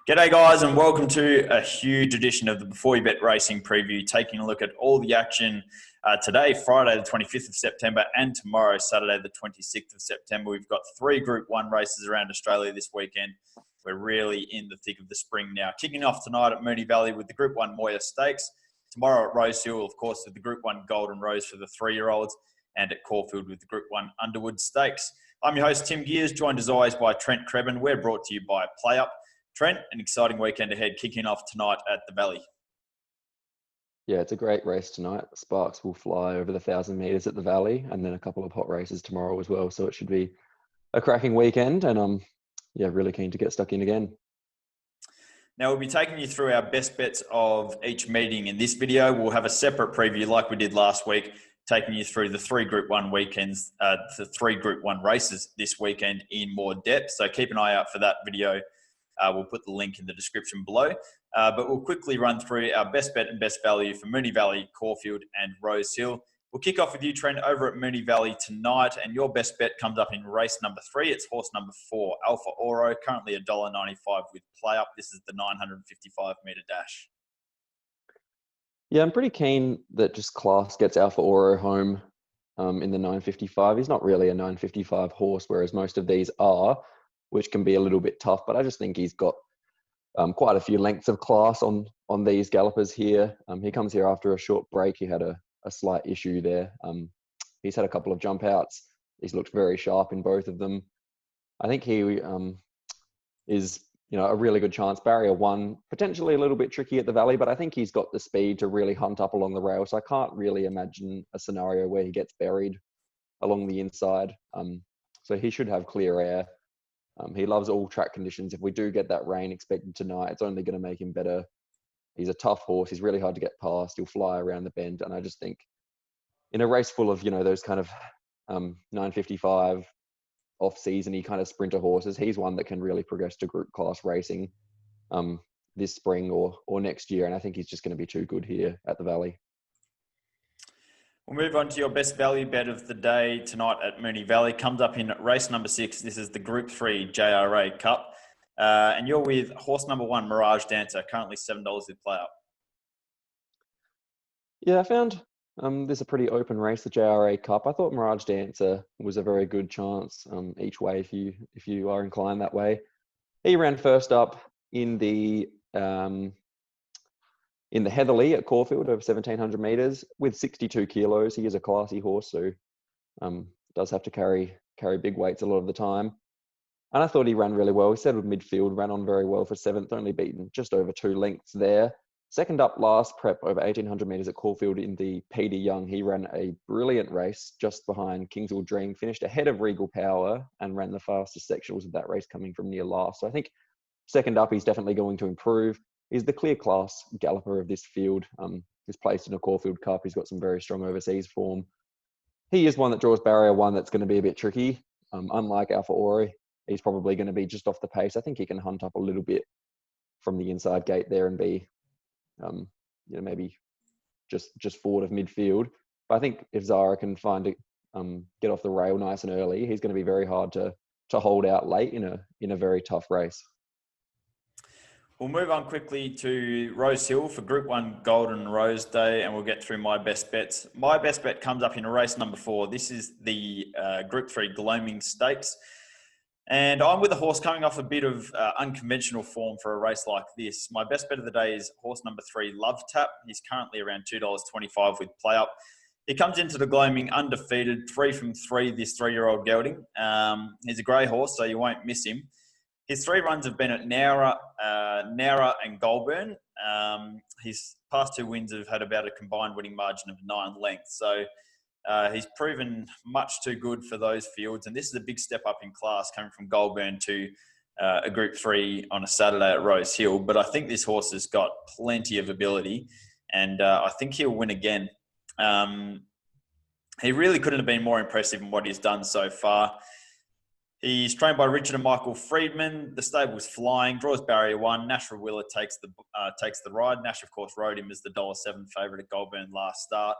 G'day guys, and welcome to a huge edition of the Before You Bet Racing Preview, taking a look at all the action today, Friday the 25th of September, and tomorrow, Saturday the 26th of September. We've got 3 Group 1 races around Australia this weekend. We're really in the thick of the spring now. Kicking off tonight at Moonee Valley with the Group 1 Moir Stakes. Tomorrow at Rosehill, of course, with the Group 1 Golden Rose for the 3-year-olds, and at Caulfield with the Group 1 Underwood Stakes. I'm your host, Tim Geers, joined as always by Trent Crebbin. We're brought to you by PlayUp. Trent, an exciting weekend ahead, kicking off tonight at the Valley. Yeah, it's a great race tonight. Sparks will fly over the 1,000 metres at the Valley, and then a couple of hot races tomorrow as well. So it should be a cracking weekend, and really keen to get stuck in again. Now, we'll be taking you through our best bets of each meeting in this video. We'll have a separate preview like we did last week, taking you through the 3 Group 1 weekends, the 3 Group 1 races this weekend in more depth. So keep an eye out for that video. We'll put the link in the description below. But we'll quickly run through our best bet and best value for Moonee Valley, Caulfield and Rosehill. We'll kick off with you, Trent, over at Moonee Valley tonight. And your best bet comes up in race number 3. It's horse number 4, Alpha Oro, currently $1.95 with PlayUp. This is the 955-metre dash. Yeah, I'm pretty keen that just class gets Alpha Oro home in the 955. He's not really a 955 horse, whereas most of these are, which can be a little bit tough, but I just think he's got quite a few lengths of class on these gallopers here. He comes here after a short break. He had a slight issue there. He's had a couple of jump outs. He's looked very sharp in both of them. I think he is, a really good chance. Barrier 1, potentially a little bit tricky at the Valley, but I think he's got the speed to really hunt up along the rail. So I can't really imagine a scenario where he gets buried along the inside. So he should have clear air. He loves all track conditions. If we do get that rain expected tonight, it's only going to make him better. He's a tough horse. He's really hard to get past. He'll fly around the bend. And I just think in a race full of, those kind of 955 off-season-y kind of sprinter horses, he's one that can really progress to group class racing this spring or next year. And I think he's just going to be too good here at the Valley. We'll move on to your best value bet of the day tonight at Moonee Valley. Comes up in race number 6. This is the Group 3 JRA Cup. And you're with horse number 1, Mirage Dancer, currently $7 with PlayUp. Yeah, I found this a pretty open race, the JRA Cup. I thought Mirage Dancer was a very good chance each way if you are inclined that way. He ran first up in the Heatherly at Caulfield over 1,700 metres with 62 kilos. He is a classy horse, so does have to carry big weights a lot of the time. And I thought he ran really well. He settled midfield, ran on very well for 7th, only beaten just over 2 lengths there. Second up last prep over 1,800 metres at Caulfield in the Peter Young. He ran a brilliant race just behind Kingswell Dream, finished ahead of Regal Power and ran the fastest sectionals of that race coming from near last. So I think second up, he's definitely going to improve. He's the clear class galloper of this field. He's placed in a Caulfield Cup. He's got some very strong overseas form. He is one that draws barrier 1 that's going to be a bit tricky. Unlike Alpha Oro, he's probably going to be just off the pace. I think he can hunt up a little bit from the inside gate there and be, maybe just forward of midfield. But I think if Zara can get off the rail nice and early, he's going to be very hard to hold out late in a very tough race. We'll move on quickly to Rosehill for Group 1 Golden Rose Day, and we'll get through my best bets. My best bet comes up in race number 4. This is the Group 3 Gloaming Stakes. And I'm with a horse coming off a bit of unconventional form for a race like this. My best bet of the day is horse number 3, Love Tap. He's currently around $2.25 with PlayUp. He comes into the Gloaming undefeated, 3 from 3, this 3-year-old gelding. He's a grey horse, so you won't miss him. His 3 runs have been at Nowra and Goulburn. His past 2 wins have had about a combined winning margin of 9 lengths. So he's proven much too good for those fields. And this is a big step up in class coming from Goulburn to a Group 3 on a Saturday at Rosehill. But I think this horse has got plenty of ability. And I think he'll win again. He really couldn't have been more impressive in what he's done so far. He's trained by Richard and Michael Friedman. The stable's flying, draws barrier 1. Nash Willer takes the ride. Nash, of course, rode him as the $1.07 favourite at Goulburn last start.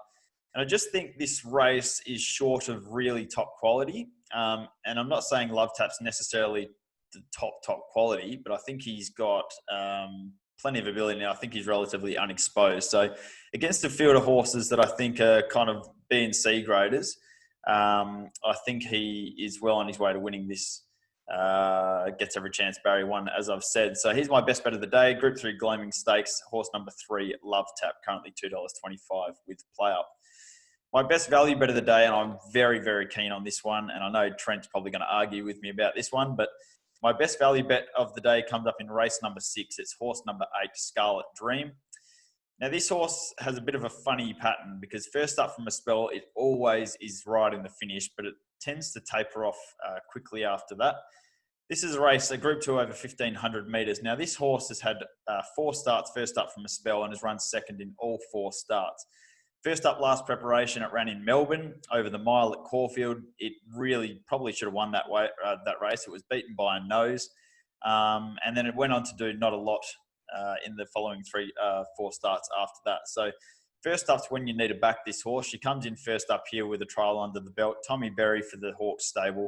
And I just think this race is short of really top quality. And I'm not saying Love Tap's necessarily the top quality, but I think he's got plenty of ability now. I think he's relatively unexposed. So against a field of horses that I think are kind of B and C graders, I think he is well on his way to winning this. Gets every chance, Barry won, as I've said. So he's my best bet of the day. Group 3 Gleaming Stakes, horse number 3, Love Tap, currently $2.25 with PlayUp. My best value bet of the day, and I'm very, very keen on this one, and I know Trent's probably going to argue with me about this one, but my best value bet of the day comes up in race number 6. It's horse number 8, Scarlet Dream. Now, this horse has a bit of a funny pattern because first up from a spell, it always is right in the finish, but it tends to taper off quickly after that. This is a race, a Group 2 over 1,500 metres. Now, this horse has had 4 starts first up from a spell and has run second in all 4 starts. First up, last preparation, it ran in Melbourne over the mile at Caulfield. It really probably should have won that race. It was beaten by a nose. And then it went on to do not a lot in the following 4 starts after that. So first up's when you need to back this horse. She comes in first up here with a trial under the belt. Tommy Berry for the Hawks stable.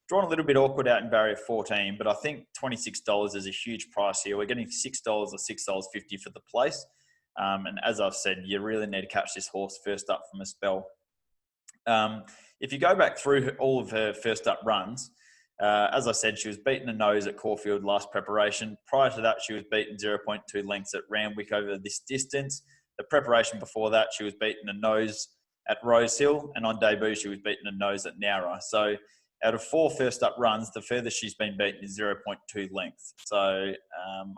Drawn a little bit awkward out in barrier 14, but I think $26 is a huge price here. We're getting $6 or $6.50 for the place. And as I've said, you really need to catch this horse first up from a spell. If you go back through all of her first up runs, as I said, she was beaten a nose at Caulfield last preparation. Prior to that, she was beaten 0.2 lengths at Randwick over this distance. The preparation before that, she was beaten a nose at Rosehill. And on debut, she was beaten a nose at Nowra. So out of 4 first up runs, the furthest she's been beaten is 0.2 lengths. So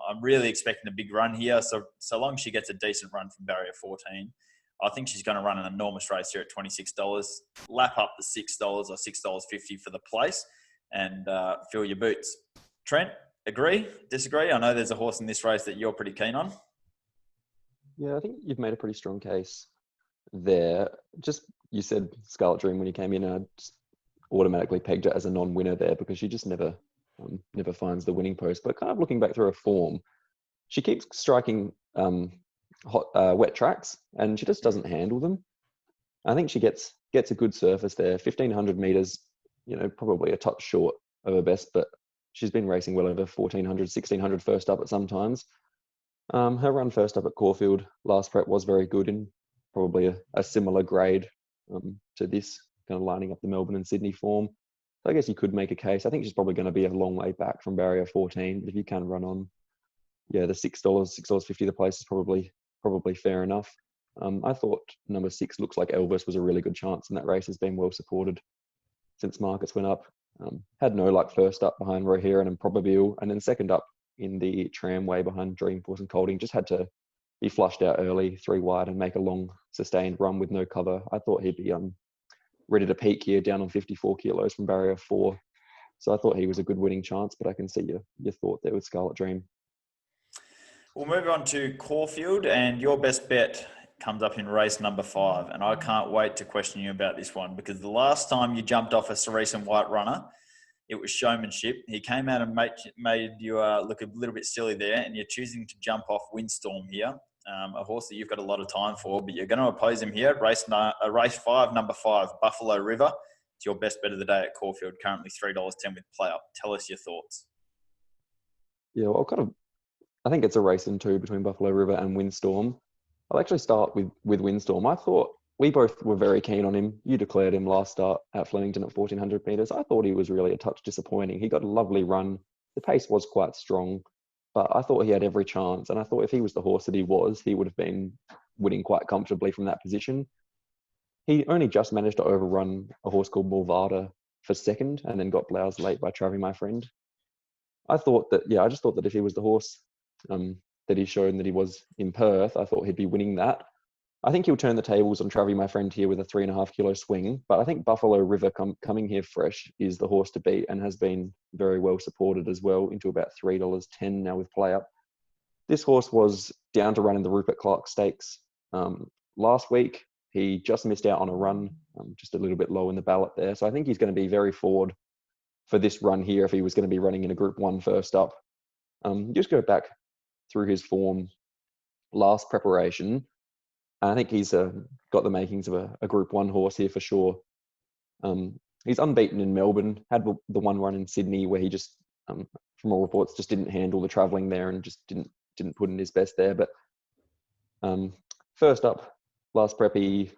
I'm really expecting a big run here. So long as she gets a decent run from barrier 14, I think she's going to run an enormous race here at $26. Lap up the $6 or $6.50 for the place and fill your boots. Trent, agree? Disagree? I know there's a horse in this race that you're pretty keen on. Yeah, I think you've made a pretty strong case there. Just, you said Scarlet Dream when you came in, and I just automatically pegged it as a non-winner there because she just never finds the winning post. But kind of looking back through her form, she keeps striking wet tracks, and she just doesn't handle them. I think she gets a good surface there. 1,500 meters, probably a touch short of her best, but she's been racing well over 1,400, 1,600 first up at some times. Her run first up at Caulfield last prep was very good, in probably a similar grade to this, kind of lining up the Melbourne and Sydney form. So I guess you could make a case. I think she's probably going to be a long way back from barrier 14, but if you can run on, the $6.50 the place is probably fair enough. I thought number 6 Looks Like Elvis was a really good chance, and that race has been well supported since markets went up. Had no luck first up behind Roheran and Probabile, and then second up in the tramway behind Dreamforce and Colding. Just had to be flushed out early, 3 wide, and make a long sustained run with no cover. I thought he'd be ready to peak here, down on 54 kilos from barrier 4. So I thought he was a good winning chance, but I can see your thought there with Scarlet Dream. We'll move on to Caulfield, and your best bet comes up in race number 5. And I can't wait to question you about this one, because the last time you jumped off a Cerise and White runner, it was showmanship. He came out and made you look a little bit silly there, and you're choosing to jump off Windstorm here. A horse that you've got a lot of time for, but you're going to oppose him here. Race 5, number 5, Buffalo River. It's your best bet of the day at Caulfield, currently $3.10 with PlayUp. Tell us your thoughts. Yeah, well, I think it's a race in 2 between Buffalo River and Windstorm. I'll actually start with Windstorm. I thought we both were very keen on him. You declared him last start at Flemington at 1,400 metres. I thought he was really a touch disappointing. He got a lovely run. The pace was quite strong, but I thought he had every chance. And I thought if he was the horse that he was, he would have been winning quite comfortably from that position. He only just managed to overrun a horse called Mulvada for second, and then got bloused late by Travi, my friend. I just thought that if he was the horse that he's shown that he was in Perth, I thought he'd be winning that. I think he'll turn the tables on Travi, my friend, here with a 3.5 kilo swing. But I think Buffalo River coming here fresh is the horse to beat, and has been very well supported as well, into about $3.10 now with PlayUp. This horse was down to run in the Rupert Clark Stakes last week. He just missed out on a run, just a little bit low in the ballot there. So I think he's going to be very forward for this run here if he was going to be running in a Group 1 first up. Just go back through his form last preparation. I think he's got the makings of a Group 1 horse here for sure. He's unbeaten in Melbourne, had the one run in Sydney where he just from all reports, just didn't handle the travelling there and just didn't put in his best there. But first up, last preppy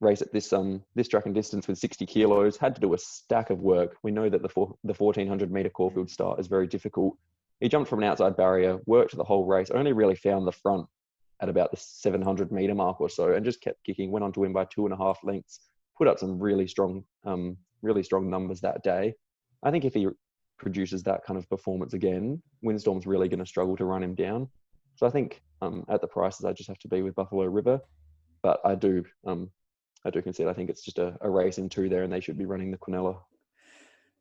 race at this track and distance with 60 kilos, had to do a stack of work. We know that the 1400 metre Caulfield start is very difficult. He jumped from an outside barrier, worked the whole race, only really found the front at about the 700 metre mark or so, and just kept kicking, went on to win by 2.5 lengths, put up some really strong numbers that day. I think if he produces that kind of performance again, Windstorm's really going to struggle to run him down. So I think at the prices, I just have to be with Buffalo River. But I do concede, I think it's just a race in two there, and they should be running the Quinella.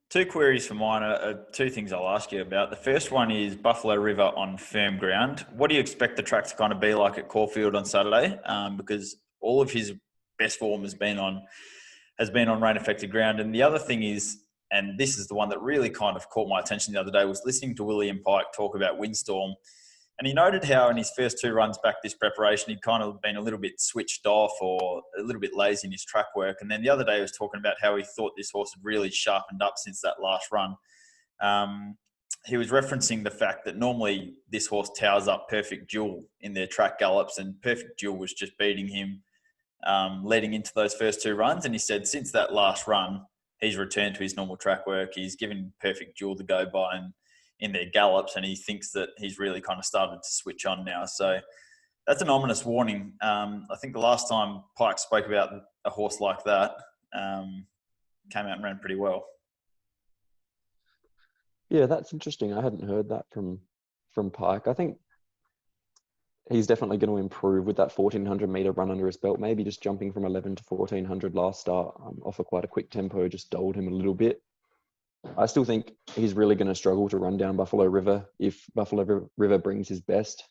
Two queries for mine are two things I'll ask you about. The first one is Buffalo River on firm ground. What do you expect the track to kind of be like at Caulfield on Saturday? Because all of his best form has been on rain-affected ground. And the other thing is, and this is the one that really kind of caught my attention the other day, was listening to William Pike talk about Windstorm. And he noted how in his first two runs back this preparation, he'd kind of been a little bit switched off or a little bit lazy in his track work. And then the other day he was talking about how he thought this horse had really sharpened up since that last run. He was referencing the fact that normally this horse towers up Perfect Jewel in their track gallops, and Perfect Jewel was just beating him leading into those first two runs. And he said since that last run, he's returned to his normal track work. He's given Perfect Jewel to go by and in their gallops, and he thinks that he's really kind of started to switch on now. So that's an ominous warning. I think the last time Pike spoke about a horse like that, came out and ran pretty well. Yeah, that's interesting. I hadn't heard that from Pike. I think he's definitely going to improve with that 1400 metre run under his belt. Maybe just jumping from 11 to 1400 last start off quite a quick tempo just dulled him a little bit. I still think he's really going to struggle to run down Buffalo River if Buffalo River brings his best.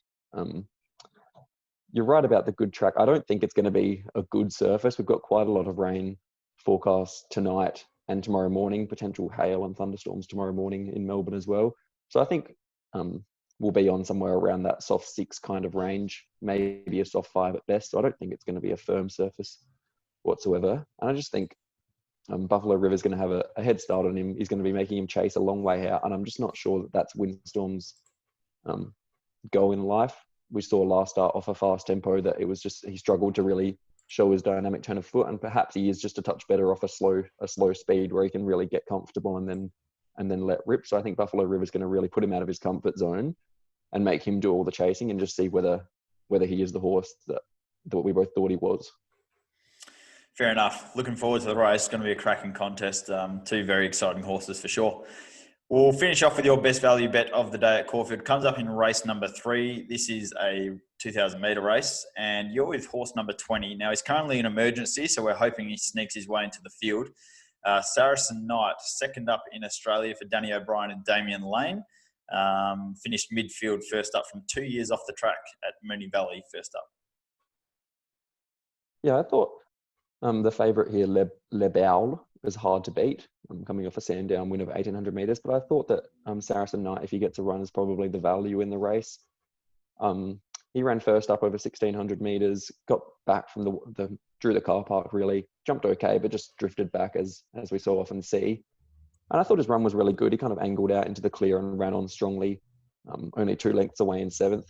You're right about the good track. I don't think it's going to be a good surface. We've got quite a lot of rain forecast tonight and tomorrow morning, potential hail and thunderstorms tomorrow morning in Melbourne as well. So I think we'll be on somewhere around that soft 6 kind of range, maybe a soft 5 at best. So I don't think it's going to be a firm surface whatsoever. And I just think Buffalo River's going to have a head start on him. He's going to be making him chase a long way out. And I'm just not sure that that's Windstorm's goal in life. We saw last start off a fast tempo that it was just, he struggled to really show his dynamic turn of foot. And perhaps he is just a touch better off a slow speed where he can really get comfortable and then let rip. So I think Buffalo River's going to really put him out of his comfort zone and make him do all the chasing and just see whether he is the horse that we both thought he was. Fair enough. Looking forward to the race. It's going to be a cracking contest. Two very exciting horses for sure. We'll finish off with your best value bet of the day at Caulfield. Comes up in race number 3. This is a 2,000 metre race, and you're with horse number 20. Now, he's currently in emergency, so we're hoping he sneaks his way into the field. Saracen Knight, second up in Australia for Danny O'Brien and Damien Lane. Finished midfield first up from 2 years off the track at Moonee Valley first up. Yeah, I thought the favourite here, Le Baul, is hard to beat. Coming off a Sandown win of 1,800 metres, but I thought that Saracen Knight, if he gets a run, is probably the value in the race. He ran first up over 1,600 metres, got back from drew the car park really, jumped okay, but just drifted back as we so often see. And I thought his run was really good. He kind of angled out into the clear and ran on strongly, only 2 lengths away in 7th.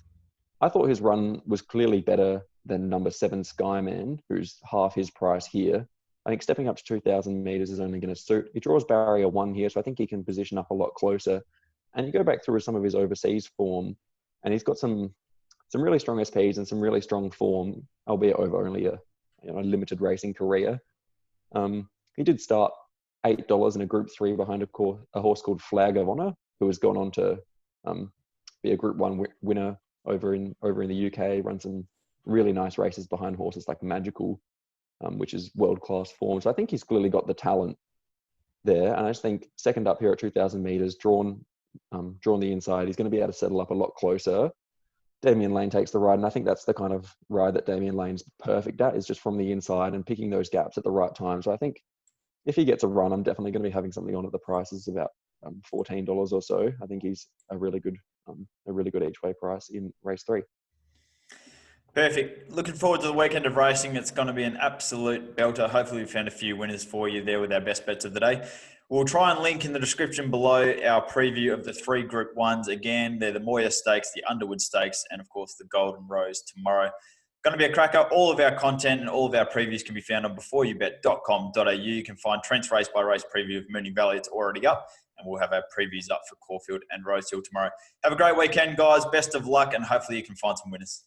I thought his run was clearly better than number 7 Skyman, who's half his price here. I think stepping up to 2,000 metres is only going to suit. He draws barrier 1 here, so I think he can position up a lot closer. And you go back through some of his overseas form, and he's got some really strong SPs and some really strong form, albeit over only a limited racing career. He did start $8 in a Group 3 behind a horse called Flag of Honour, who has gone on to be a Group 1 winner over in the UK, run some really nice races behind horses like Magical, which is world-class form. So I think he's clearly got the talent there. And I just think second up here at 2,000 metres, drawn the inside, he's going to be able to settle up a lot closer. Damien Lane takes the ride, and I think that's the kind of ride that Damien Lane's perfect at, is just from the inside and picking those gaps at the right time. So I think if he gets a run, I'm definitely going to be having something on at the prices about $14 or so. I think he's a really good each way price in race 3. Perfect. Looking forward to the weekend of racing. It's going to be an absolute belter. Hopefully we found a few winners for you there with our best bets of the day. We'll try and link in the description below our preview of the 3 Group 1s. Again, they're the Moir Stakes, the Underwood Stakes, and of course the Golden Rose tomorrow. Going to be a cracker. All of our content and all of our previews can be found on beforeyoubet.com.au. You can find Trent's race by race preview of Moonee Valley. It's already up, and we'll have our previews up for Caulfield and Rosehill tomorrow. Have a great weekend, guys. Best of luck, and hopefully you can find some winners.